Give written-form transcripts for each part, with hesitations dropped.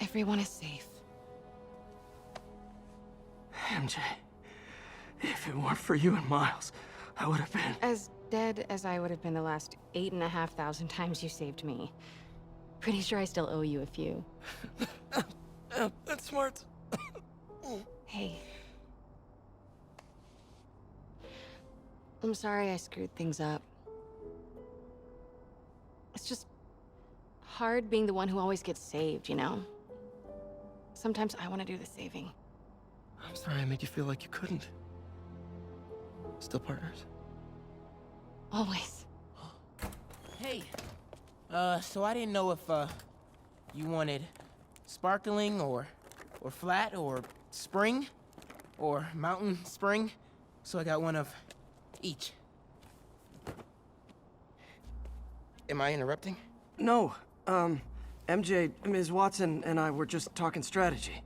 everyone is safe. MJ, if it weren't for you and Miles, I would have been... As dead as I would have been the last 8,500 times you saved me. Pretty sure I still owe you a few. That's smart. Hey. I'm sorry I screwed things up. It's just hard being the one who always gets saved, you know? Sometimes I want to do the saving. I'm sorry I made you feel like you couldn't. Still partners? Always. Hey, so I didn't know if, you wanted sparkling or flat or spring or mountain spring, so I got one of each. Am I interrupting? No, MJ, Ms. Watson and I were just talking strategy.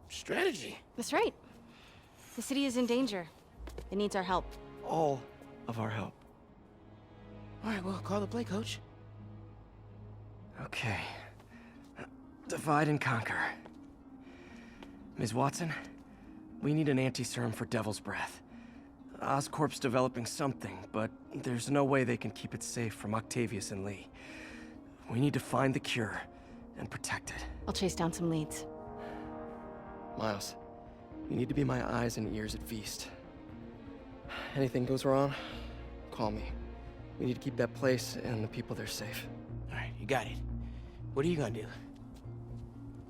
Strategy? That's right. The city is in danger. It needs our help. All of our help. All right, well, call the play, coach. Okay. Divide and conquer. Ms. Watson, we need an anti-serum for Devil's Breath. Oscorp's developing something, but there's no way they can keep it safe from Octavius and Lee. We need to find the cure and protect it. I'll chase down some leads. Miles, you need to be my eyes and ears at Feast. Anything goes wrong, call me. We need to keep that place and the people there safe. All right, you got it. What are you gonna do?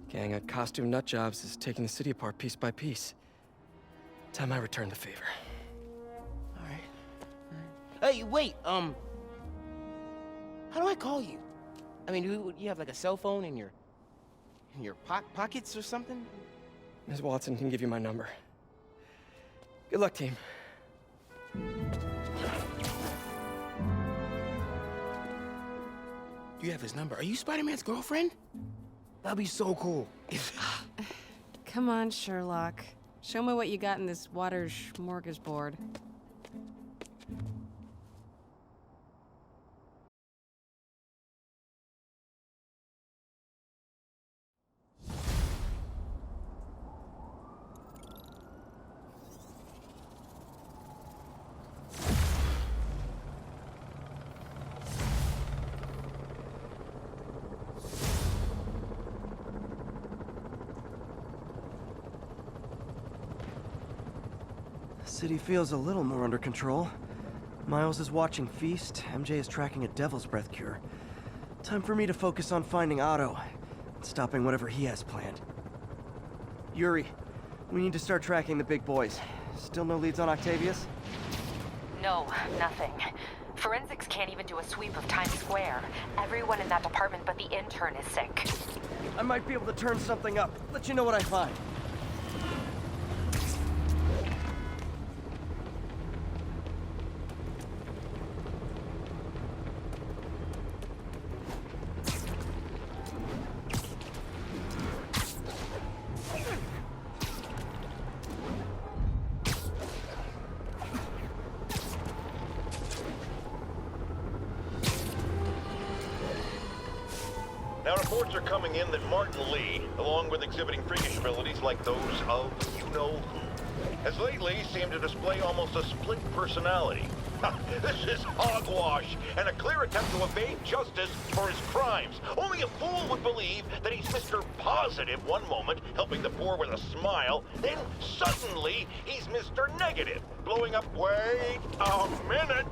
Gang at Costume Nutjobs is taking the city apart piece by piece. Time I return the favor. All right. Hey, wait, how do I call you? I mean, you have like a cell phone in your pockets or something? Ms. Watson can give you my number. Good luck, team. You have his number. Are you Spider-Man's girlfriend? That'd be so cool. Come on, Sherlock. Show me what you got in this water smorgasbord. The city feels a little more under control. Miles is watching Feast, MJ is tracking a Devil's Breath cure. Time for me to focus on finding Otto and stopping whatever he has planned. Yuri, we need to start tracking the big boys. Still no leads on Octavius? No, nothing. Forensics can't even do a sweep of Times Square. Everyone in that department but the intern is sick. I might be able to turn something up. Let you know what I find. Now, reports are coming in that Martin Lee, along with exhibiting freakish abilities like those of you-know-who, has lately seemed to display almost a split personality. This is hogwash, and a clear attempt to evade justice for his crimes. Only a fool would believe that he's Mr. Positive one moment, helping the poor with a smile, then suddenly he's Mr. Negative, blowing up, wait a minute,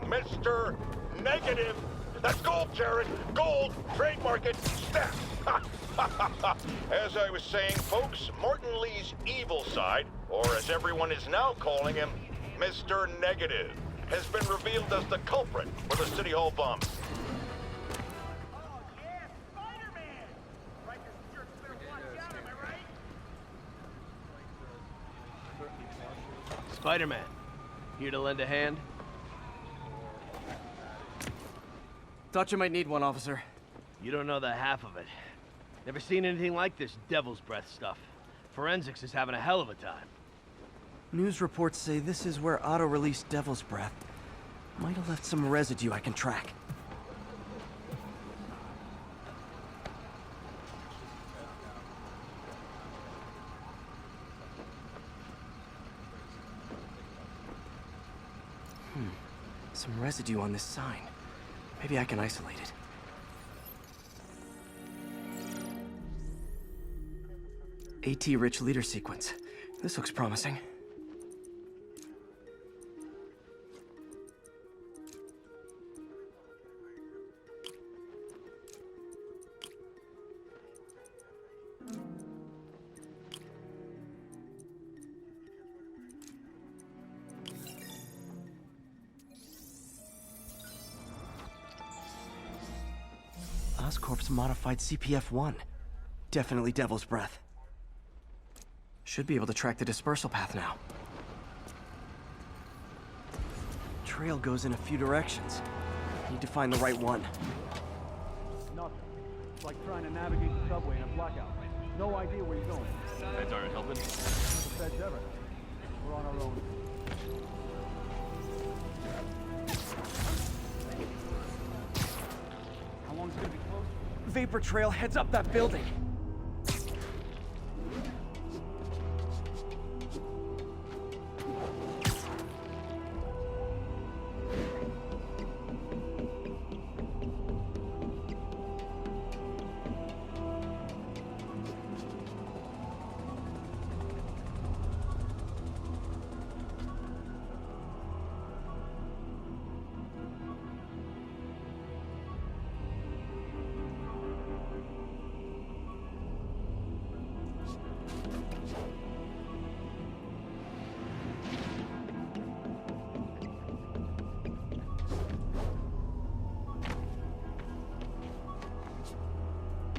Mr. Negative. That's gold, Jared. Gold. Trademark it. Snap. As I was saying, folks, Martin Lee's evil side, or as everyone is now calling him, Mr. Negative, has been revealed as the culprit for the City Hall bombing. Oh, yeah, Spider-Man! Rikers jerks better watch out, am I right? Spider-Man, here to lend a hand? Thought you might need one, officer. You don't know the half of it. Never seen anything like this Devil's Breath stuff. Forensics is having a hell of a time. News reports say this is where Otto released Devil's Breath. Might have left some residue I can track. Some residue on this sign. Maybe I can isolate it. AT-rich leader sequence. This looks promising. Oscorp's modified CPF-1. Definitely Devil's Breath. Should be able to track the dispersal path now. Trail goes in a few directions. Need to find the right one. Nothing. It's like trying to navigate the subway in a blackout. No idea where you're going. Feds aren't helping. The feds ever. We're on our own. How long is it gonna be closed? Vapor Trail heads up that building.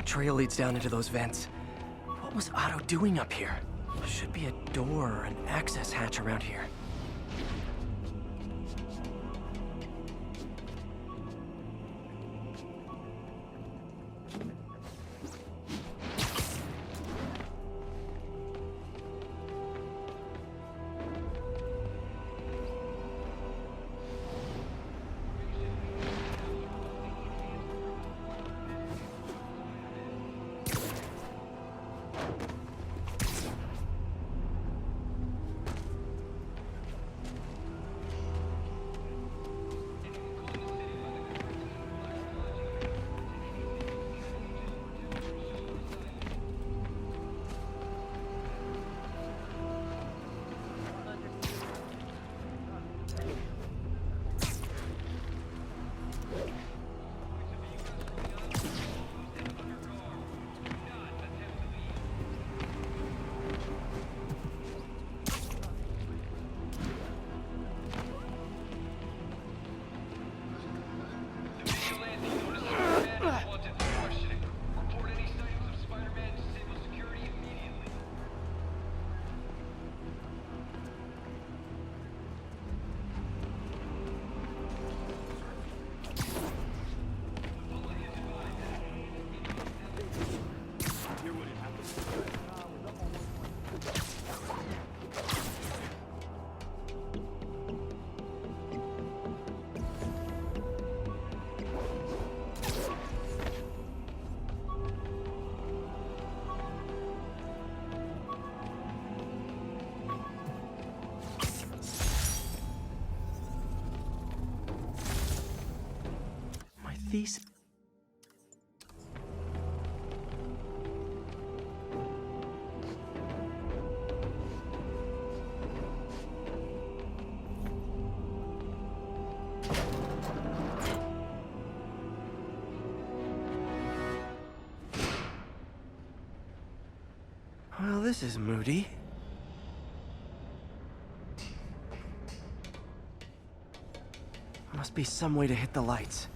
Trail leads down into those vents. What was Otto doing up here? Should be a door or an access hatch around here. These... Well, this is moody. Must be some way to hit the lights.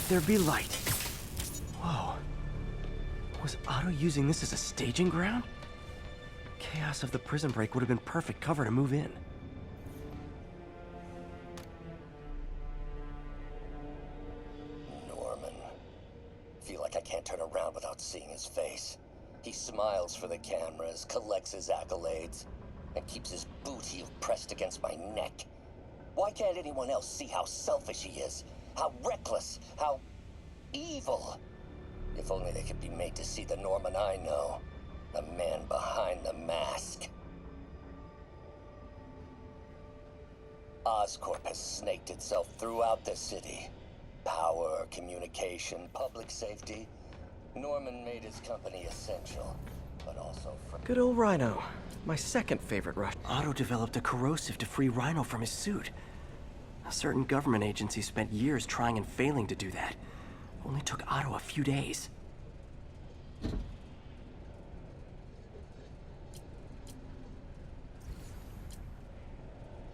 There be light. Whoa. Was Otto using this as a staging ground? Chaos of the prison break would have been perfect cover to move in. Norman. Feel like I can't turn around without seeing his face. He smiles for the cameras, collects his accolades, and keeps his boot heel pressed against my neck. Why can't anyone else see how selfish he is? How reckless, how evil. If only they could be made to see the Norman I know. The man behind the mask. Oscorp has snaked itself throughout the city. Power, communication, public safety. Norman made his company essential, but also Good old Rhino. My second favorite Rush. Otto developed a corrosive to free Rhino from his suit. A certain government agency spent years trying and failing to do that. Only took Otto a few days.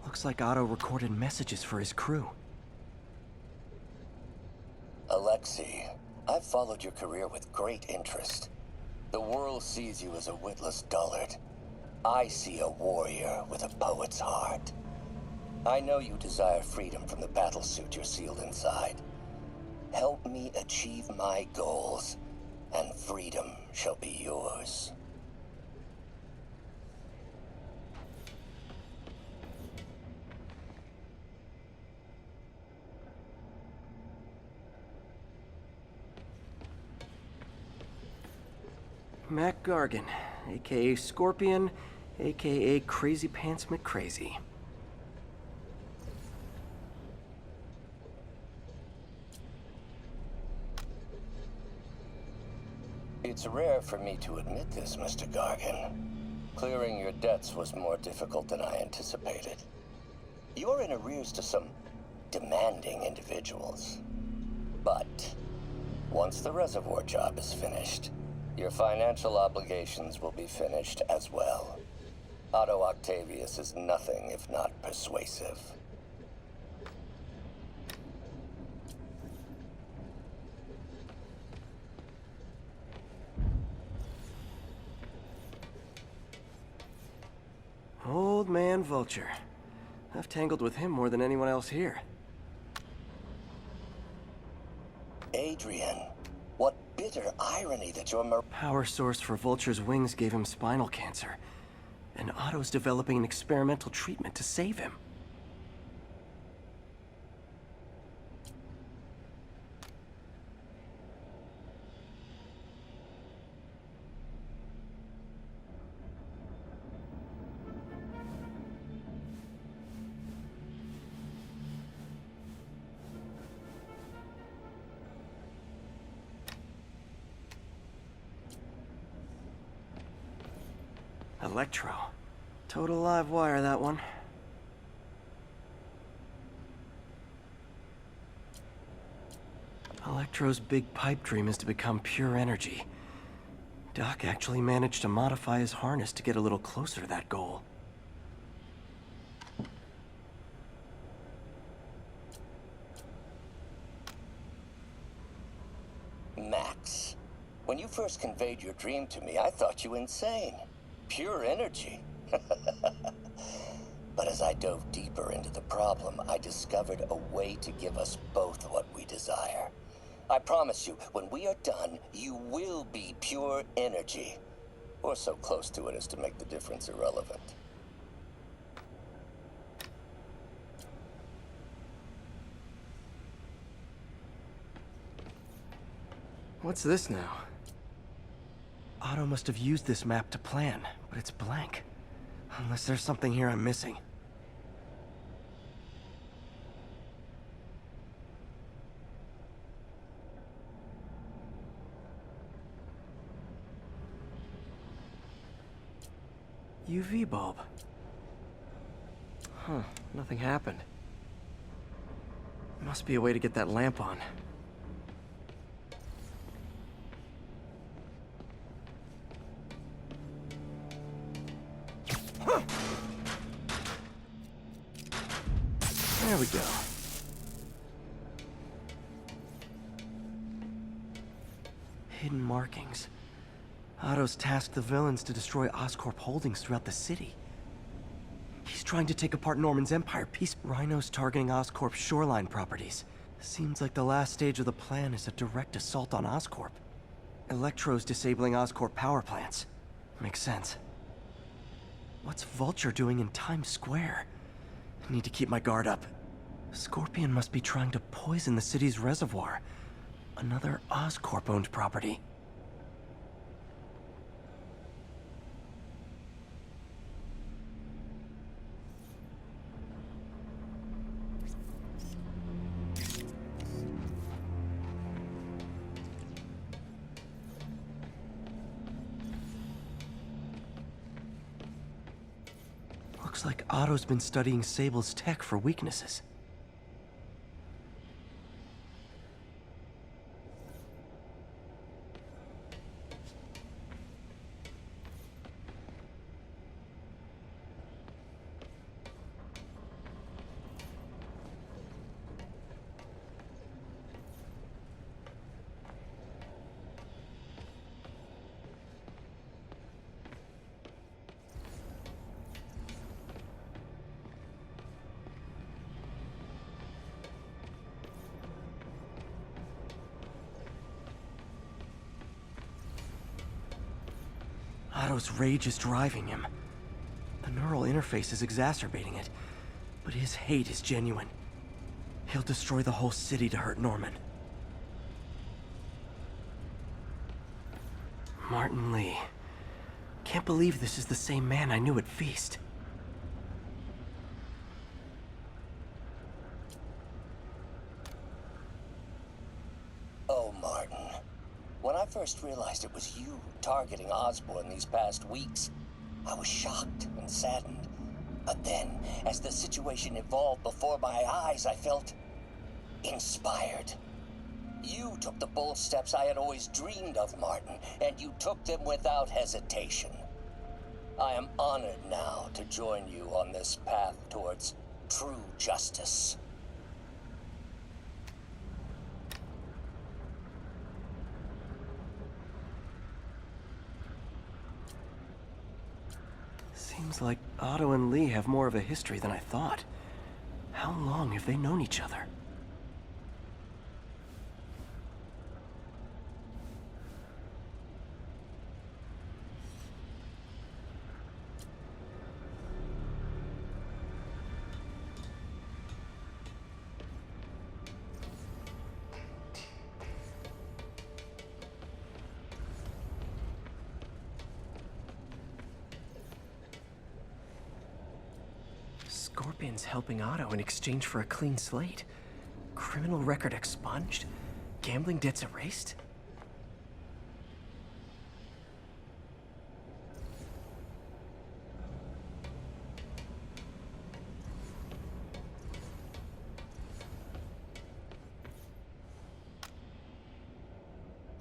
Looks like Otto recorded messages for his crew. Alexei, I've followed your career with great interest. The world sees you as a witless dullard. I see a warrior with a poet's heart. I know you desire freedom from the battlesuit you're sealed inside. Help me achieve my goals, and freedom shall be yours. Mac Gargan, aka Scorpion, aka Crazy Pants McCrazy. It's rare for me to admit this, Mr. Gargan. Clearing your debts was more difficult than I anticipated. You're in arrears to some demanding individuals. But once the reservoir job is finished, your financial obligations will be finished as well. Otto Octavius is nothing if not persuasive. Old man Vulture. I've tangled with him more than anyone else here. Adrian, what bitter irony that your Power source for Vulture's wings gave him spinal cancer, and Otto's developing an experimental treatment to save him. Electro. Total live wire, that one. Electro's big pipe dream is to become pure energy. Doc actually managed to modify his harness to get a little closer to that goal. Max, when you first conveyed your dream to me, I thought you insane. Pure energy. But as I dove deeper into the problem, I discovered a way to give us both what we desire. I promise you, when we are done, you will be pure energy. Or so close to it as to make the difference irrelevant. What's this now? Otto must have used this map to plan, but it's blank. Unless there's something here I'm missing. UV bulb. Huh, nothing happened. Must be a way to get that lamp on. There we go. Hidden markings. Otto's tasked the villains to destroy Oscorp holdings throughout the city. He's trying to take apart Norman's empire piece. Rhino's targeting Oscorp's shoreline properties. Seems like the last stage of the plan is a direct assault on Oscorp. Electro's disabling Oscorp power plants. Makes sense. What's Vulture doing in Times Square? I need to keep my guard up. Scorpion must be trying to poison the city's reservoir. Another Oscorp-owned property. Looks like Otto's been studying Sable's tech for weaknesses. Otto's rage is driving him. The neural interface is exacerbating it, but his hate is genuine. He'll destroy the whole city to hurt Norman. Martin Lee. Can't believe this is the same man I knew at Feast. Oh, Martin. When I first realized it was you targeting Osborn these past weeks, I was shocked and saddened. But then, as the situation evolved before my eyes, I felt inspired. You took the bold steps I had always dreamed of, Martin, and you took them without hesitation. I am honored now to join you on this path towards true justice. Seems like Otto and Lee have more of a history than I thought. How long have they known each other? Scorpion's helping Otto in exchange for a clean slate. Criminal record expunged? Gambling debts erased?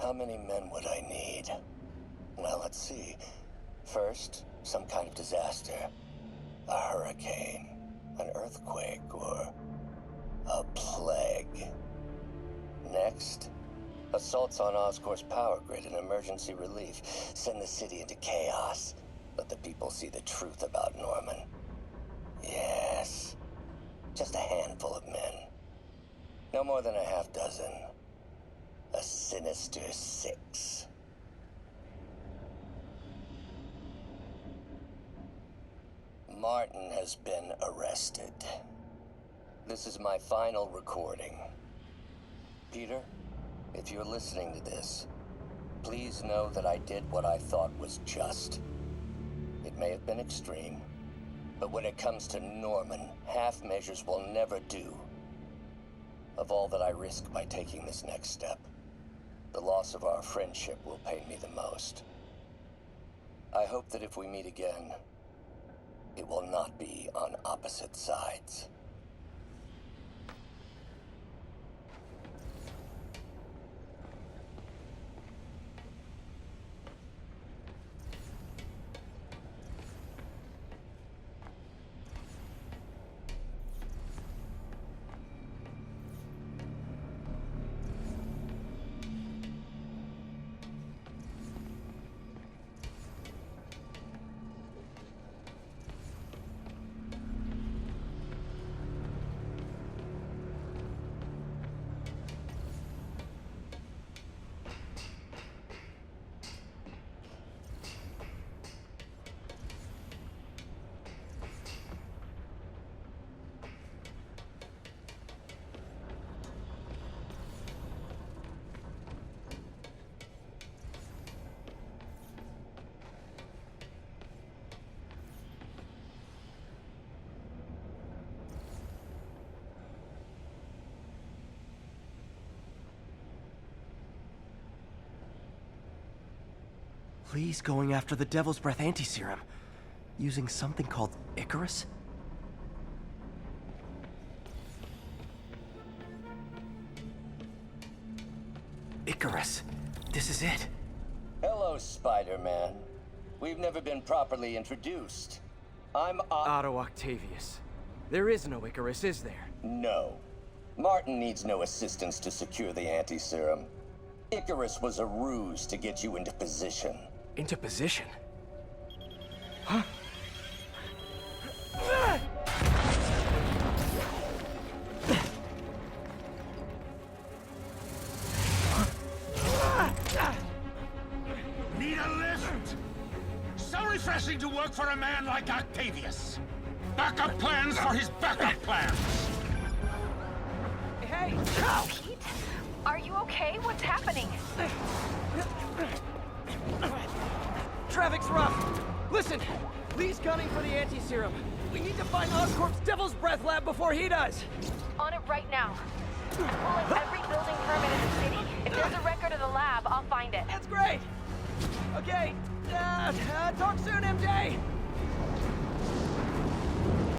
How many men would I need? Well, let's see. First, some kind of disaster. A hurricane, an earthquake, or a plague. Next, assaults on Oscorp's power grid and emergency relief send the city into chaos. Let the people see the truth about Norman. Yes, just a handful of men. No more than a half dozen. A sinister 6. Martin has been arrested. This is my final recording. Peter, if you're listening to this, please know that I did what I thought was just. It may have been extreme, but when it comes to Norman, half measures will never do. Of all that I risk by taking this next step, the loss of our friendship will pain me the most. I hope that if we meet again, it will not be on opposite sides. Lee's going after the Devil's Breath anti-serum. using something called Icarus? Icarus. This is it. Hello, Spider-Man. We've never been properly introduced. I'm Otto Octavius. There is no Icarus, is there? No. Martin needs no assistance to secure the anti-serum. Icarus was a ruse to get you into position. Into position? Need a lift? So refreshing to work for a man like Octavius. Backup plans for his backup plans. Hey! Pete? Are you okay? What's happening? Traffic's rough. Listen, Lee's gunning for the anti-serum. We need to find Oscorp's Devil's Breath lab before he does. On it right now. I'm pulling every building permit in the city. If there's a record of the lab, I'll find it. That's great. Okay, talk soon, MJ.